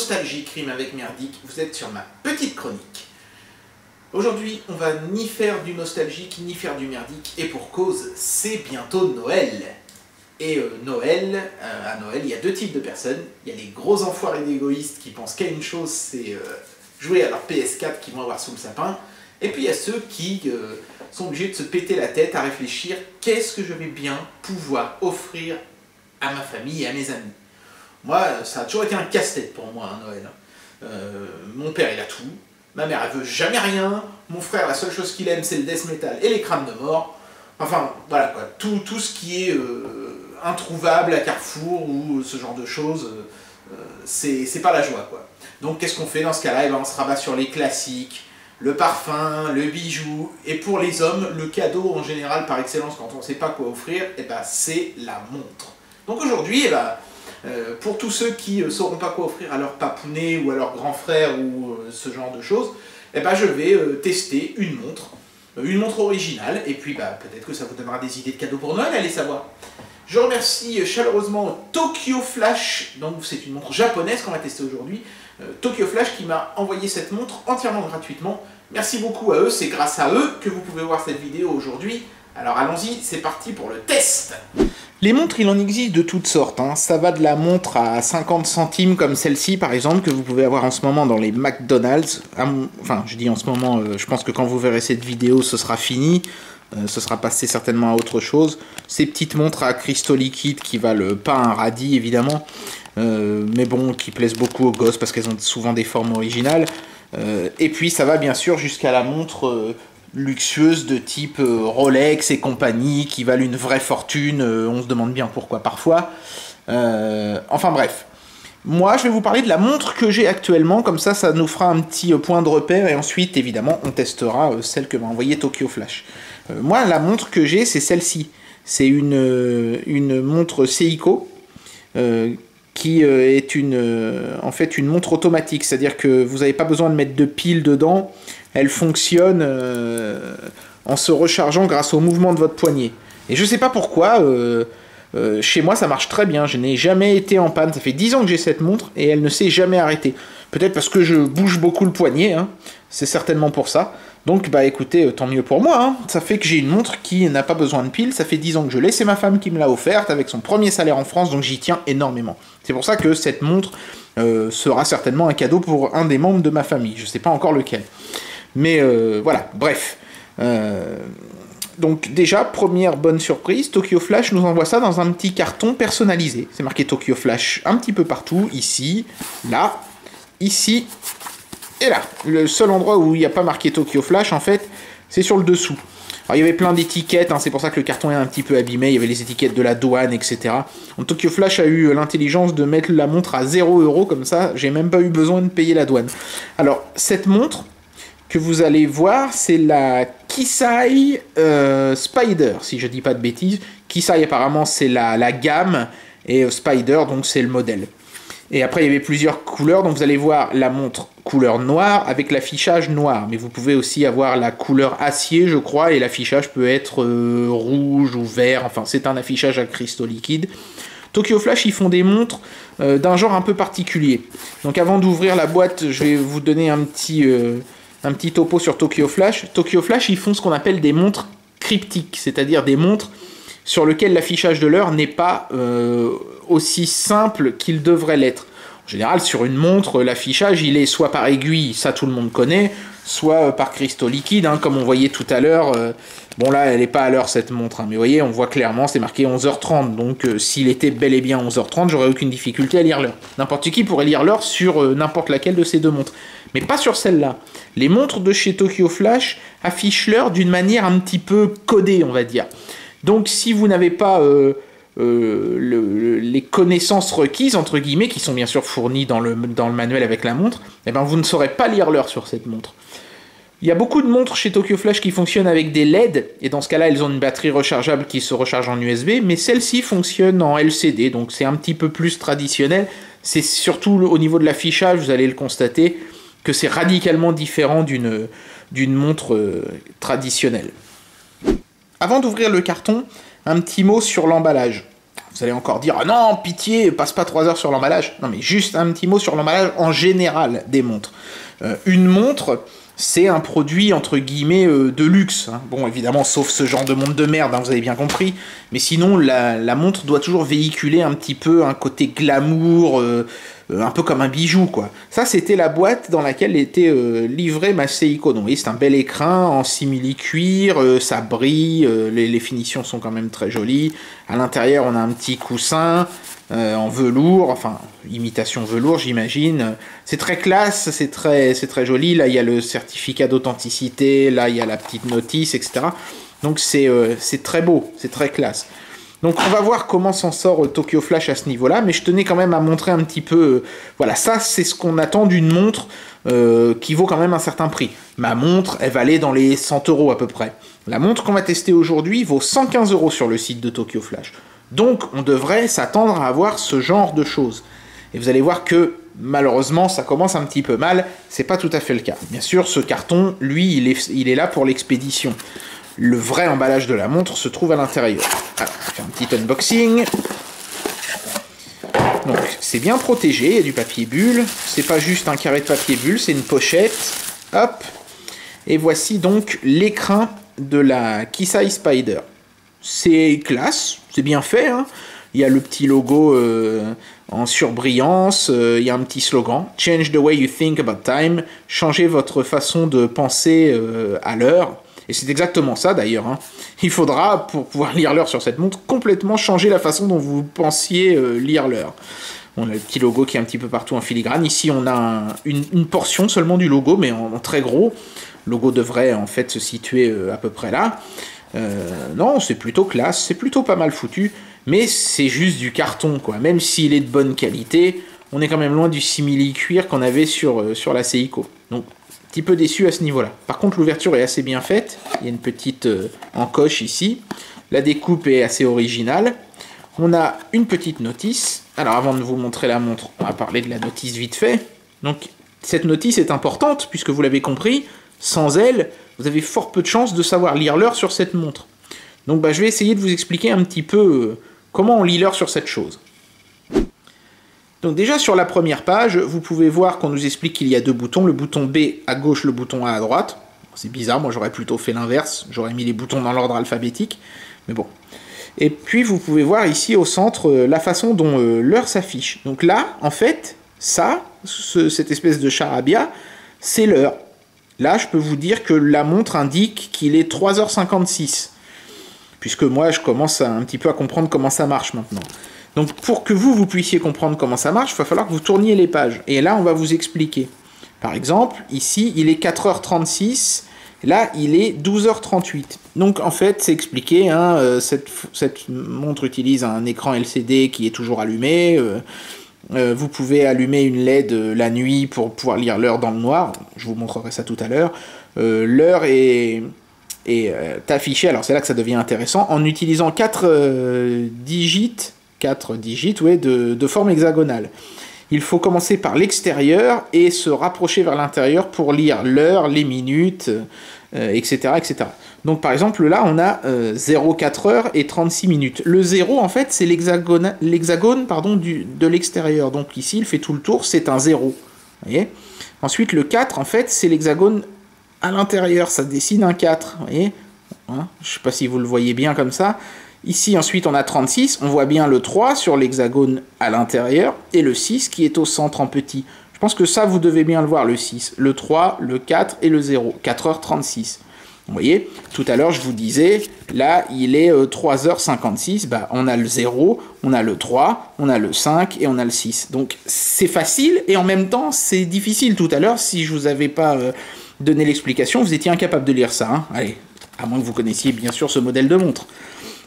nostalgique rime avec merdique, vous êtes sur ma petite chronique. Aujourd'hui, on va ni faire du nostalgique, ni faire du merdique, et pour cause, c'est bientôt Noël. Et à Noël, il y a deux types de personnes. Il y a les gros enfoirés d'égoïstes qui pensent qu'à une chose, c'est jouer à leur PS4 qu'ils vont avoir sous le sapin. Et puis il y a ceux qui sont obligés de se péter la tête à réfléchir qu'est-ce que je vais bien pouvoir offrir à ma famille et à mes amis. Moi, ça a toujours été un casse-tête pour moi, hein, Noël. Mon père, il a tout. Ma mère, elle veut jamais rien. Mon frère, la seule chose qu'il aime, c'est le death metal et les crânes de mort. Enfin, voilà quoi. Tout ce qui est introuvable à Carrefour ou ce genre de choses, c'est pas la joie, quoi. Donc, qu'est-ce qu'on fait dans ce cas-là? On se rabat sur les classiques, le parfum, le bijou. Et pour les hommes, le cadeau en général par excellence quand on ne sait pas quoi offrir, c'est la montre. Donc aujourd'hui, pour tous ceux qui ne sauront pas quoi offrir à leur papounet ou à leur grand frère ou ce genre de choses, je vais tester une montre originale, et puis peut-être que ça vous donnera des idées de cadeaux pour Noël, allez savoir. Je remercie chaleureusement Tokyo Flash, donc c'est une montre japonaise qu'on va tester aujourd'hui, Tokyo Flash qui m'a envoyé cette montre entièrement gratuitement. Merci beaucoup à eux, c'est grâce à eux que vous pouvez voir cette vidéo aujourd'hui. Alors allons-y, c'est parti pour le test. Les montres, il en existe de toutes sortes, hein. Ça va de la montre à 50 centimes comme celle-ci par exemple, que vous pouvez avoir en ce moment dans les McDonald's. Enfin, je dis en ce moment, je pense que quand vous verrez cette vidéo, ce sera fini. Ce sera passé certainement à autre chose. Ces petites montres à cristaux liquides qui valent pas un radis évidemment, mais bon, qui plaisent beaucoup aux gosses parce qu'elles ont souvent des formes originales. Et puis ça va bien sûr jusqu'à la montre luxueuse de type Rolex et compagnie qui valent une vraie fortune, on se demande bien pourquoi parfois. Enfin bref. Moi, je vais vous parler de la montre que j'ai actuellement, comme ça, ça nous fera un petit point de repère, et ensuite, évidemment, on testera celle que m'a envoyée Tokyo Flash. Moi, la montre que j'ai, c'est celle-ci. C'est une montre Seiko, qui est en fait une montre automatique, c'est-à-dire que vous n'avez pas besoin de mettre de pile dedans, elle fonctionne en se rechargeant grâce au mouvement de votre poignet. Et je ne sais pas pourquoi... chez moi ça marche très bien, je n'ai jamais été en panne, ça fait 10 ans que j'ai cette montre et elle ne s'est jamais arrêtée. Peut-être parce que je bouge beaucoup le poignet, hein. C'est certainement pour ça. Donc écoutez, tant mieux pour moi, hein. Ça fait que j'ai une montre qui n'a pas besoin de pile, ça fait 10 ans que je l'ai, c'est ma femme qui me l'a offerte avec son premier salaire en France, donc j'y tiens énormément. C'est pour ça que cette montre sera certainement un cadeau pour un des membres de ma famille, je ne sais pas encore lequel. Mais voilà, bref. Donc déjà, première bonne surprise, Tokyo Flash nous envoie ça dans un petit carton personnalisé. C'est marqué Tokyo Flash un petit peu partout, ici, là, ici et là. Le seul endroit où il n'y a pas marqué Tokyo Flash, en fait, c'est sur le dessous. Alors il y avait plein d'étiquettes, hein, c'est pour ça que le carton est un petit peu abîmé, il y avait les étiquettes de la douane, etc. Donc Tokyo Flash a eu l'intelligence de mettre la montre à 0 €, comme ça, j'ai même pas eu besoin de payer la douane. Alors, cette montre que vous allez voir, c'est la Kisai Spider, si je dis pas de bêtises. Kisai apparemment c'est la gamme, et Spider donc c'est le modèle. Et après il y avait plusieurs couleurs, donc vous allez voir la montre couleur noire avec l'affichage noir, mais vous pouvez aussi avoir la couleur acier je crois, et l'affichage peut être rouge ou vert, enfin c'est un affichage à cristaux liquides. Tokyo Flash, ils font des montres d'un genre un peu particulier. Donc avant d'ouvrir la boîte, je vais vous donner un petit topo sur Tokyo Flash. Tokyo Flash, ils font ce qu'on appelle des montres cryptiques, c'est-à-dire des montres sur lesquelles l'affichage de l'heure n'est pas aussi simple qu'il devrait l'être. En général, sur une montre, l'affichage, il est soit par aiguille, ça tout le monde connaît, soit par cristaux liquides, hein, comme on voyait tout à l'heure. Bon là, elle n'est pas à l'heure cette montre, hein, mais vous voyez, on voit clairement, c'est marqué 11h30, donc s'il était bel et bien 11h30, j'aurais aucune difficulté à lire l'heure. N'importe qui pourrait lire l'heure sur n'importe laquelle de ces deux montres, mais pas sur celle-là. Les montres de chez Tokyo Flash affichent l'heure d'une manière un petit peu codée, on va dire. Donc si vous n'avez pas les connaissances requises, entre guillemets, qui sont bien sûr fournies dans le manuel avec la montre, vous ne saurez pas lire l'heure sur cette montre. Il y a beaucoup de montres chez Tokyo Flash qui fonctionnent avec des LED, et dans ce cas-là, elles ont une batterie rechargeable qui se recharge en USB, mais celle-ci fonctionne en LCD, donc c'est un petit peu plus traditionnel. C'est surtout au niveau de l'affichage, vous allez le constater, que c'est radicalement différent d'une montre traditionnelle. Avant d'ouvrir le carton, un petit mot sur l'emballage. Vous allez encore dire, ah non, pitié, passe pas 3 heures sur l'emballage. Non, mais juste un petit mot sur l'emballage en général des montres. Une montre, c'est un produit, entre guillemets, de luxe. Hein. Bon, évidemment, sauf ce genre de montre de merde, hein, vous avez bien compris. Mais sinon, la montre doit toujours véhiculer un petit peu un côté glamour, un peu comme un bijou, quoi. Ça, c'était la boîte dans laquelle était livrée ma Seiko. Donc, vous voyez, c'est un bel écrin en simili-cuir, ça brille, les finitions sont quand même très jolies. À l'intérieur, on a un petit coussin en velours, enfin, imitation velours, j'imagine. C'est très classe, c'est très joli. Là, il y a le certificat d'authenticité, là, il y a la petite notice, etc. Donc, c'est très beau, c'est très classe. Donc on va voir comment s'en sort Tokyo Flash à ce niveau-là, mais je tenais quand même à montrer un petit peu... voilà, ça c'est ce qu'on attend d'une montre qui vaut quand même un certain prix. Ma montre, elle valait dans les 100 € à peu près. La montre qu'on va tester aujourd'hui vaut 115 € sur le site de Tokyo Flash. Donc on devrait s'attendre à avoir ce genre de choses. Et vous allez voir que malheureusement ça commence un petit peu mal, c'est pas tout à fait le cas. Bien sûr, ce carton, lui, il est là pour l'expédition. Le vrai emballage de la montre se trouve à l'intérieur. Alors, on va faire un petit unboxing. Donc, c'est bien protégé, il y a du papier bulle. C'est pas juste un carré de papier bulle, c'est une pochette. Hop. Et voici donc l'écrin de la Kisai Spider. C'est classe, c'est bien fait. Hein. Il y a le petit logo en surbrillance. Il y a un petit slogan. Change the way you think about time. Changez votre façon de penser à l'heure. Et c'est exactement ça d'ailleurs. Hein. Il faudra, pour pouvoir lire l'heure sur cette montre, complètement changer la façon dont vous pensiez lire l'heure. On a le petit logo qui est un petit peu partout en filigrane. Ici, on a une portion seulement du logo, mais en très gros. Le logo devrait en fait se situer à peu près là. Non, c'est plutôt classe, c'est plutôt pas mal foutu, mais c'est juste du carton, quoi. Même s'il est de bonne qualité, on est quand même loin du simili-cuir qu'on avait sur la Seiko. Donc, petit peu déçu à ce niveau-là. Par contre, l'ouverture est assez bien faite. Il y a une petite encoche ici. La découpe est assez originale. On a une petite notice. Alors, avant de vous montrer la montre, on va parler de la notice vite fait. Donc, cette notice est importante, puisque vous l'avez compris, sans elle, vous avez fort peu de chances de savoir lire l'heure sur cette montre. Donc, je vais essayer de vous expliquer un petit peu comment on lit l'heure sur cette chose. Donc déjà sur la première page, vous pouvez voir qu'on nous explique qu'il y a deux boutons, le bouton B à gauche, le bouton A à droite. C'est bizarre, moi j'aurais plutôt fait l'inverse, j'aurais mis les boutons dans l'ordre alphabétique, mais bon. Et puis vous pouvez voir ici au centre la façon dont l'heure s'affiche. Donc là, en fait, cette espèce de charabia, c'est l'heure. Là, je peux vous dire que la montre indique qu'il est 3h56, puisque moi je commence un petit peu à comprendre comment ça marche maintenant. Donc pour que vous puissiez comprendre comment ça marche, il va falloir que vous tourniez les pages. Et là, on va vous expliquer. Par exemple, ici, il est 4h36, là, il est 12h38. Donc en fait, c'est expliqué, hein, cette montre utilise un écran LCD qui est toujours allumé. Vous pouvez allumer une LED la nuit pour pouvoir lire l'heure dans le noir. Je vous montrerai ça tout à l'heure. L'heure est affichée, alors c'est là que ça devient intéressant, en utilisant 4 digits de forme hexagonale. Il faut commencer par l'extérieur et se rapprocher vers l'intérieur pour lire l'heure, les minutes, etc., etc. Donc par exemple là on a 04 heures et 36 minutes. Le 0 en fait c'est l'hexagone de l'extérieur. Donc ici il fait tout le tour, c'est un 0. Vous voyez. Ensuite le 4 en fait c'est l'hexagone à l'intérieur, ça dessine un 4. Vous voyez, hein, je ne sais pas si vous le voyez bien comme ça. Ici, ensuite, on a 36, on voit bien le 3 sur l'hexagone à l'intérieur, et le 6 qui est au centre en petit. Je pense que ça, vous devez bien le voir, le 6, le 3, le 4 et le 0, 4h36. Vous voyez, tout à l'heure, je vous disais, là, il est 3h56, on a le 0, on a le 3, on a le 5 et on a le 6. Donc, c'est facile, et en même temps, c'est difficile. Tout à l'heure, si je vous avais pas donné l'explication, vous étiez incapable de lire ça. Hein. Allez, à moins que vous connaissiez bien sûr ce modèle de montre.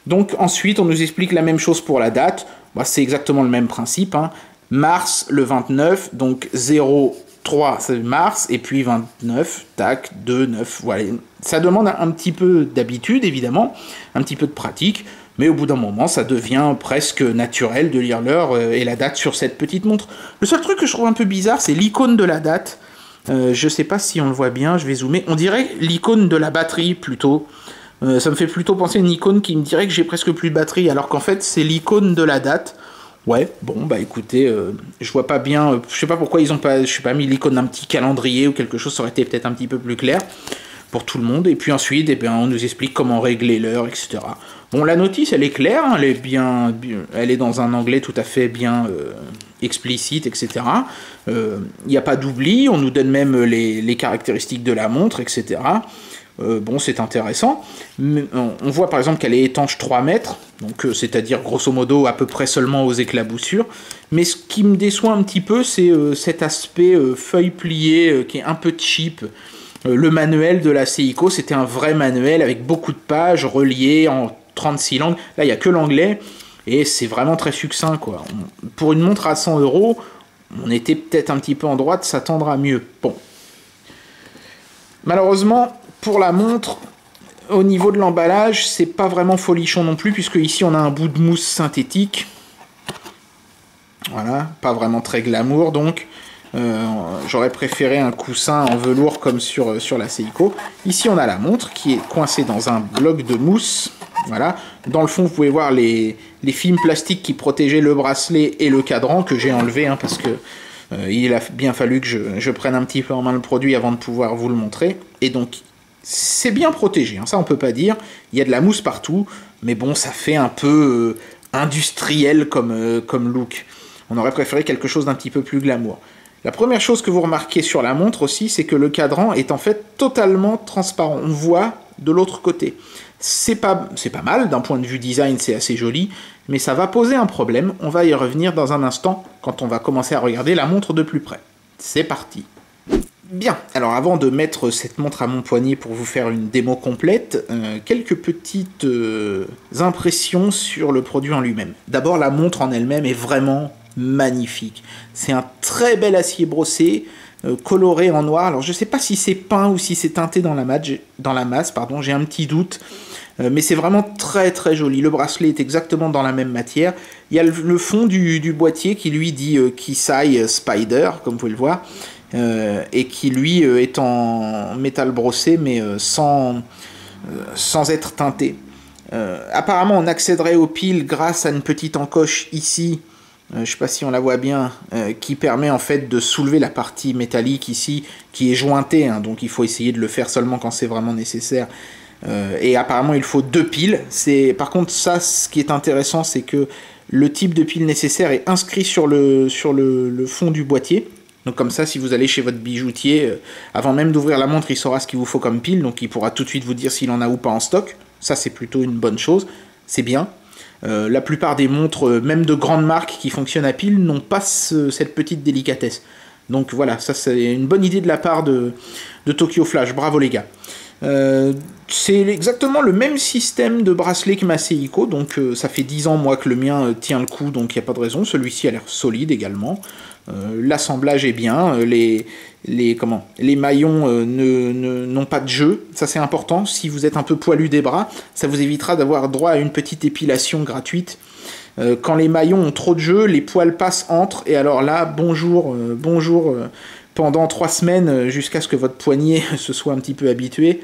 Donc ensuite, on nous explique la même chose pour la date. C'est exactement le même principe. Hein. Mars le 29, donc 03 c'est mars, et puis 29, tac, 2, 9, voilà. Ça demande un petit peu d'habitude, évidemment, un petit peu de pratique, mais au bout d'un moment, ça devient presque naturel de lire l'heure et la date sur cette petite montre. Le seul truc que je trouve un peu bizarre, c'est l'icône de la date. Je sais pas si on le voit bien, je vais zoomer. On dirait l'icône de la batterie, plutôt. Ça me fait plutôt penser à une icône qui me dirait que j'ai presque plus de batterie, alors qu'en fait c'est l'icône de la date. Ouais, bon bah écoutez, je vois pas bien, je sais pas pourquoi ils ont pas, je sais pas, mis l'icône d'un petit calendrier ou quelque chose, ça aurait été peut-être un petit peu plus clair pour tout le monde. Et puis ensuite, eh bien, on nous explique comment régler l'heure, etc. Bon, la notice, elle est claire, hein, elle est elle est dans un anglais tout à fait bien explicite, etc. Il n'y a pas d'oubli, on nous donne même les caractéristiques de la montre, etc. Bon, c'est intéressant. On voit par exemple qu'elle est étanche 3 mètres, donc c'est-à-dire grosso modo à peu près seulement aux éclaboussures. Mais ce qui me déçoit un petit peu, c'est cet aspect feuille pliée qui est un peu cheap. Le manuel de la Seiko, c'était un vrai manuel avec beaucoup de pages reliées en 36 langues. Là, il n'y a que l'anglais et c'est vraiment très succinct, quoi. Pour une montre à 100 €, on était peut-être un petit peu en droit de s'attendre à mieux. Bon. Malheureusement, pour la montre, au niveau de l'emballage, c'est pas vraiment folichon non plus, puisque ici on a un bout de mousse synthétique. Voilà, pas vraiment très glamour donc. J'aurais préféré un coussin en velours comme sur la Seiko. Ici on a la montre qui est coincée dans un bloc de mousse. Voilà. Dans le fond vous pouvez voir les films plastiques qui protégeaient le bracelet et le cadran que j'ai enlevé hein, parce que il a bien fallu que je prenne un petit peu en main le produit avant de pouvoir vous le montrer. Et donc c'est bien protégé, hein, ça on peut pas dire. Il y a de la mousse partout, mais bon ça fait un peu industriel comme look. On aurait préféré quelque chose d'un petit peu plus glamour. La première chose que vous remarquez sur la montre aussi, c'est que le cadran est en fait totalement transparent. On voit de l'autre côté. C'est pas mal, d'un point de vue design, c'est assez joli, mais ça va poser un problème. On va y revenir dans un instant, quand on va commencer à regarder la montre de plus près. C'est parti. Bien, alors avant de mettre cette montre à mon poignet pour vous faire une démo complète, quelques petites impressions sur le produit en lui-même. D'abord, la montre en elle-même est vraiment magnifique. C'est un très bel acier brossé, coloré en noir. Alors je ne sais pas si c'est peint ou si c'est teinté dans la masse, pardon, j'ai un petit doute. Mais c'est vraiment très très joli. Le bracelet est exactement dans la même matière. Il y a le fond du boîtier qui lui dit Kisai Spider, comme vous pouvez le voir, et qui lui est en métal brossé mais sans être teinté. Apparemment on accéderait aux piles grâce à une petite encoche ici. Je ne sais pas si on la voit bien, qui permet en fait de soulever la partie métallique ici, qui est jointée, hein, donc il faut essayer de le faire seulement quand c'est vraiment nécessaire. Et apparemment il faut 2 piles. Par contre ça, ce qui est intéressant, c'est que le type de pile nécessaire est inscrit sur le fond du boîtier. Donc comme ça, si vous allez chez votre bijoutier, avant même d'ouvrir la montre, il saura ce qu'il vous faut comme pile, donc il pourra tout de suite vous dire s'il en a ou pas en stock. Ça c'est plutôt une bonne chose, c'est bien. La plupart des montres, même de grandes marques qui fonctionnent à pile, n'ont pas cette petite délicatesse. Donc voilà, ça c'est une bonne idée de la part de Tokyo Flash, bravo les gars. C'est exactement le même système de bracelet que ma Seiko, donc ça fait 10 ans moi que le mien tient le coup, donc il n'y a pas de raison. Celui-ci a l'air solide également. L'assemblage est bien, les maillons n'ont pas de jeu, ça c'est important. Si vous êtes un peu poilu des bras, ça vous évitera d'avoir droit à une petite épilation gratuite. Quand les maillons ont trop de jeu, les poils passent entre, et alors là, bonjour, pendant 3 semaines, jusqu'à ce que votre poignet se soit un petit peu habitué,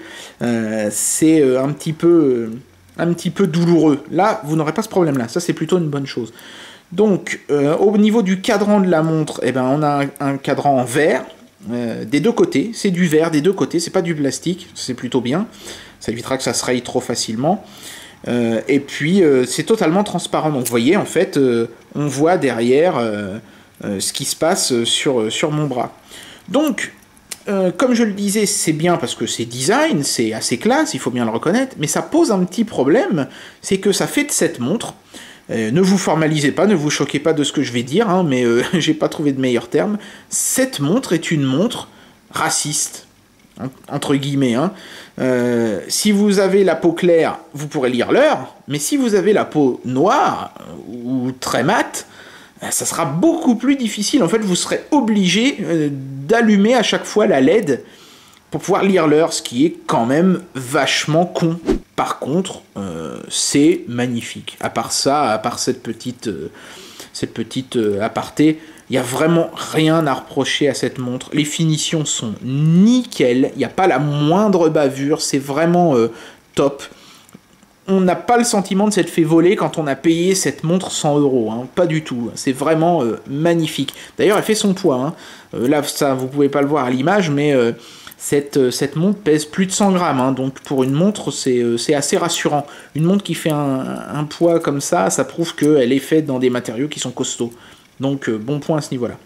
c'est un petit peu douloureux. Là, vous n'aurez pas ce problème-là, ça c'est plutôt une bonne chose. Donc, au niveau du cadran de la montre, eh ben, on a un cadran en verre, des deux côtés, c'est du verre des deux côtés, c'est pas du plastique, c'est plutôt bien, ça évitera que ça se raye trop facilement. Et puis, c'est totalement transparent, donc vous voyez, en fait, on voit derrière ce qui se passe sur mon bras. Donc, comme je le disais, c'est bien parce que c'est design, c'est assez classe, il faut bien le reconnaître, mais ça pose un petit problème, c'est que ça fait de cette montre, ne vous formalisez pas, ne vous choquez pas de ce que je vais dire, hein, mais j'ai pas trouvé de meilleur terme, cette montre est une montre raciste, entre guillemets. Hein. Si vous avez la peau claire, vous pourrez lire l'heure, mais si vous avez la peau noire ou très mate, ça sera beaucoup plus difficile. En fait, vous serez obligé d'allumer à chaque fois la LED pour pouvoir lire l'heure, ce qui est quand même vachement con. Par contre, c'est magnifique. À part ça, à part cette petite aparté, il n'y a vraiment rien à reprocher à cette montre. Les finitions sont nickel, il n'y a pas la moindre bavure, c'est vraiment top. on n'a pas le sentiment de s'être fait voler quand on a payé cette montre 100 €, hein, pas du tout. C'est vraiment magnifique. D'ailleurs, elle fait son poids. Hein. Là, ça, vous pouvez pas le voir à l'image, mais cette montre pèse plus de 100 grammes. Hein, donc, pour une montre, c'est assez rassurant. Une montre qui fait un poids comme ça prouve qu'elle est faite dans des matériaux qui sont costauds. Donc, bon point à ce niveau-là.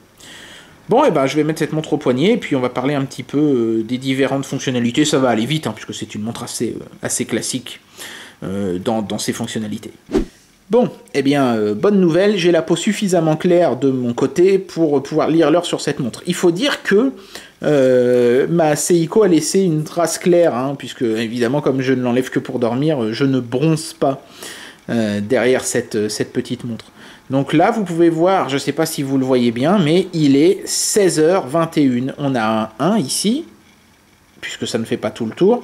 Bon, et ben, je vais mettre cette montre au poignet, et puis on va parler un petit peu des différentes fonctionnalités. Ça va aller vite, hein, puisque c'est une montre assez classique. Dans ses fonctionnalités. Bon, eh bien, bonne nouvelle, j'ai la peau suffisamment claire de mon côté pour pouvoir lire l'heure sur cette montre. Il faut dire que ma Seiko a laissé une trace claire, hein, puisque évidemment, comme je ne l'enlève que pour dormir, je ne bronze pas derrière cette petite montre. Donc là, vous pouvez voir, je ne sais pas si vous le voyez bien, mais il est 16h21. On a un 1 ici, puisque ça ne fait pas tout le tour.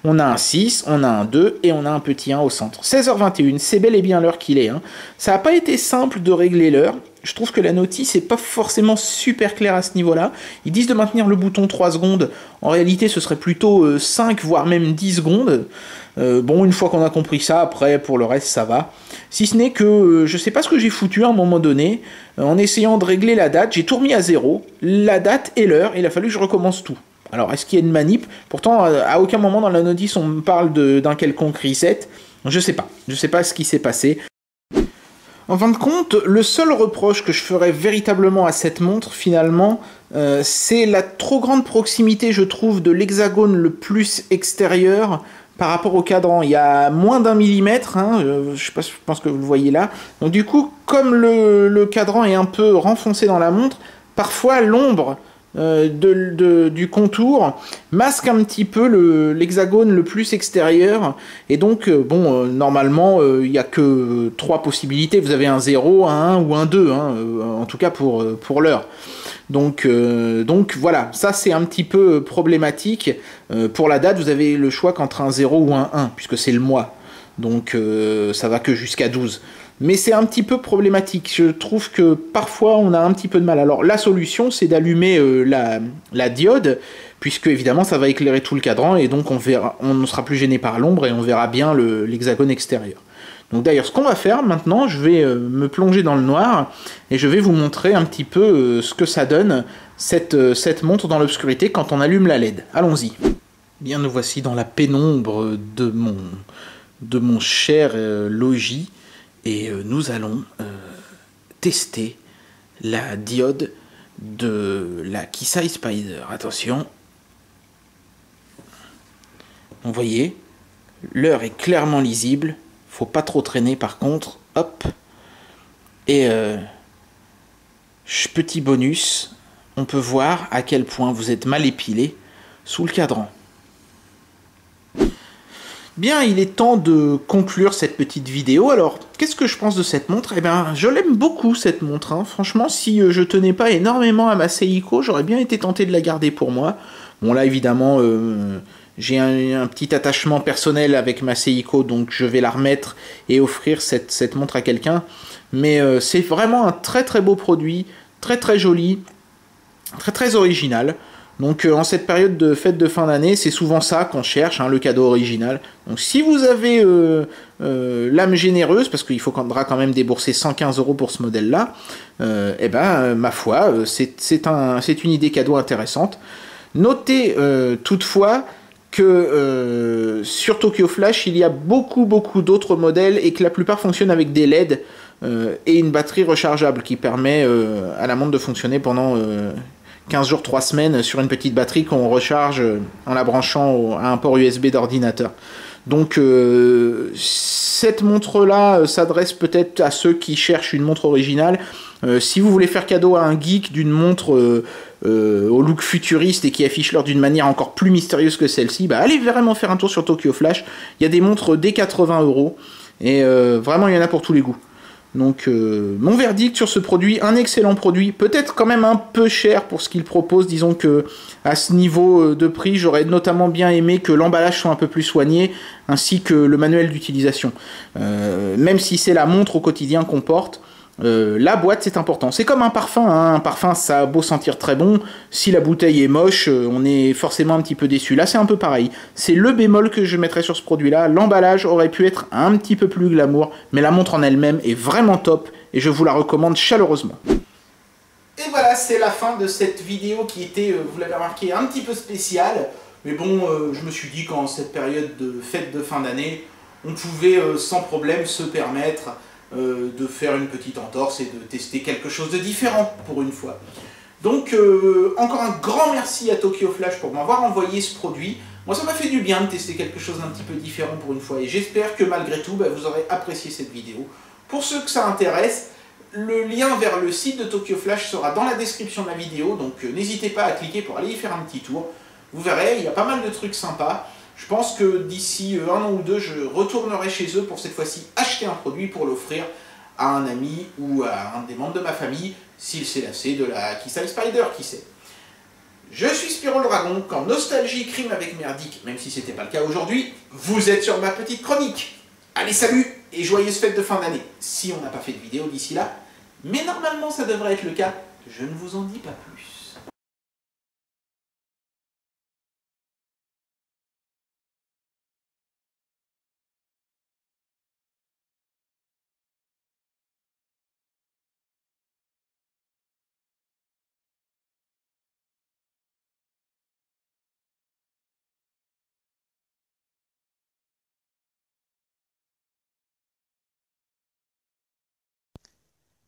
On a un 6, on a un 2 et on a un petit 1 au centre. 16h21, c'est bel et bien l'heure qu'il est. Hein. Ça n'a pas été simple de régler l'heure. Je trouve que la notice n'est pas forcément super claire à ce niveau-là. Ils disent de maintenir le bouton 3 secondes. En réalité, ce serait plutôt 5, voire même 10 secondes. Bon, une fois qu'on a compris ça, après, pour le reste, ça va. Si ce n'est que, je sais pas ce que j'ai foutu à un moment donné. En essayant de régler la date, j'ai tout remis à 0. La date et l'heure, il a fallu que je recommence tout. Alors, est-ce qu'il y a une manip? Pourtant, à aucun moment dans la notice, on me parle d'un quelconque reset. Je sais pas. Je sais pas ce qui s'est passé. En fin de compte, le seul reproche que je ferais véritablement à cette montre, finalement, c'est la trop grande proximité, je trouve, de l'hexagone le plus extérieur par rapport au cadran. Il y a moins d'1 millimètre, hein, je pense que vous le voyez là. Donc du coup, comme le cadran est un peu renfoncé dans la montre, parfois l'ombre du contour masque un petit peu l'hexagone le plus extérieur, et donc bon, normalement il n'y a que 3 possibilités. Vous avez un 0, un 1 ou un 2, hein, en tout cas pour l'heure. Donc voilà, ça c'est un petit peu problématique. Pour la date, vous avez le choix qu'entre un 0 ou un 1, puisque c'est le mois, donc ça va que jusqu'à 12. Mais c'est un petit peu problématique. Je trouve que parfois on a un petit peu de mal. Alors la solution, c'est d'allumer la diode, puisque évidemment ça va éclairer tout le cadran, et donc on ne sera plus gêné par l'ombre et on verra bien l'hexagone extérieur. Donc d'ailleurs, ce qu'on va faire maintenant, je vais me plonger dans le noir et je vais vous montrer un petit peu ce que ça donne, cette montre dans l'obscurité quand on allume la LED. Allons-y. Bien, nous voici dans la pénombre de mon cher logis. Et nous allons tester la diode de la Kisei Spider. Attention. Vous voyez, l'heure est clairement lisible. Faut pas trop traîner par contre. Hop. Et petit bonus, on peut voir à quel point vous êtes mal épilé sous le cadran. Bien, il est temps de conclure cette petite vidéo. Alors, qu'est-ce que je pense de cette montre? Eh bien, je l'aime beaucoup cette montre. Hein. Franchement, si je tenais pas énormément à ma Seiko, j'aurais bien été tenté de la garder pour moi. Bon, là, évidemment, j'ai un petit attachement personnel avec ma Seiko, donc je vais la remettre et offrir cette montre à quelqu'un. Mais c'est vraiment un très très beau produit, très très joli, très très original. Donc en cette période de fête de fin d'année, c'est souvent ça qu'on cherche, hein, le cadeau original. Donc si vous avez l'âme généreuse, parce qu'il faudra quand même débourser 115 € pour ce modèle-là, eh ben, ma foi, c'est une idée cadeau intéressante. Notez toutefois que sur Tokyo Flash, il y a beaucoup d'autres modèles et que la plupart fonctionnent avec des LED et une batterie rechargeable qui permet à la montre de fonctionner pendant 15 jours, 3 semaines sur une petite batterie qu'on recharge en la branchant à un port USB d'ordinateur. Donc cette montre-là s'adresse peut-être à ceux qui cherchent une montre originale. Si vous voulez faire cadeau à un geek d'une montre au look futuriste et qui affiche l'heure d'une manière encore plus mystérieuse que celle-ci, bah, allez vraiment faire un tour sur Tokyo Flash. Il y a des montres dès 80 € et vraiment il y en a pour tous les goûts. Donc mon verdict sur ce produit, un excellent produit, peut-être quand même un peu cher pour ce qu'il propose. Disons que à ce niveau de prix, j'aurais notamment bien aimé que l'emballage soit un peu plus soigné, ainsi que le manuel d'utilisation. Même si c'est la montre au quotidien qu'on porte, La boîte, c'est important. C'est comme un parfum, hein. Un parfum, ça a beau sentir très bon. Si la bouteille est moche, on est forcément un petit peu déçu. Là, c'est un peu pareil. C'est le bémol que je mettrais sur ce produit-là. L'emballage aurait pu être un petit peu plus glamour, mais la montre en elle-même est vraiment top et je vous la recommande chaleureusement. Et voilà, c'est la fin de cette vidéo qui était, vous l'avez remarqué, un petit peu spéciale. Mais bon, je me suis dit qu'en cette période de fête de fin d'année, on pouvait sans problème se permettre de faire une petite entorse et de tester quelque chose de différent pour une fois. Donc, encore un grand merci à Tokyo Flash pour m'avoir envoyé ce produit. Moi, ça m'a fait du bien de tester quelque chose d'un petit peu différent pour une fois. Et j'espère que malgré tout, vous aurez apprécié cette vidéo. Pour ceux que ça intéresse, le lien vers le site de Tokyo Flash sera dans la description de la vidéo. Donc, n'hésitez pas à cliquer pour aller y faire un petit tour. Vous verrez, il y a pas mal de trucs sympas. Je pense que d'ici un an ou deux, je retournerai chez eux pour cette fois-ci acheter un produit pour l'offrir à un ami ou à un des membres de ma famille, s'il s'est lassé de la Kisai Spider, qui sait. Je suis Spyro le Dragon, quand nostalgie crime avec merdique, même si c'était pas le cas aujourd'hui, vous êtes sur ma petite chronique. Allez, salut et joyeuse fête de fin d'année, si on n'a pas fait de vidéo d'ici là, mais normalement ça devrait être le cas, je ne vous en dis pas plus.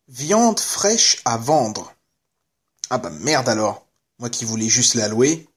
Viande fraîche à vendre. Ah bah merde alors. Moi qui voulais juste la louer.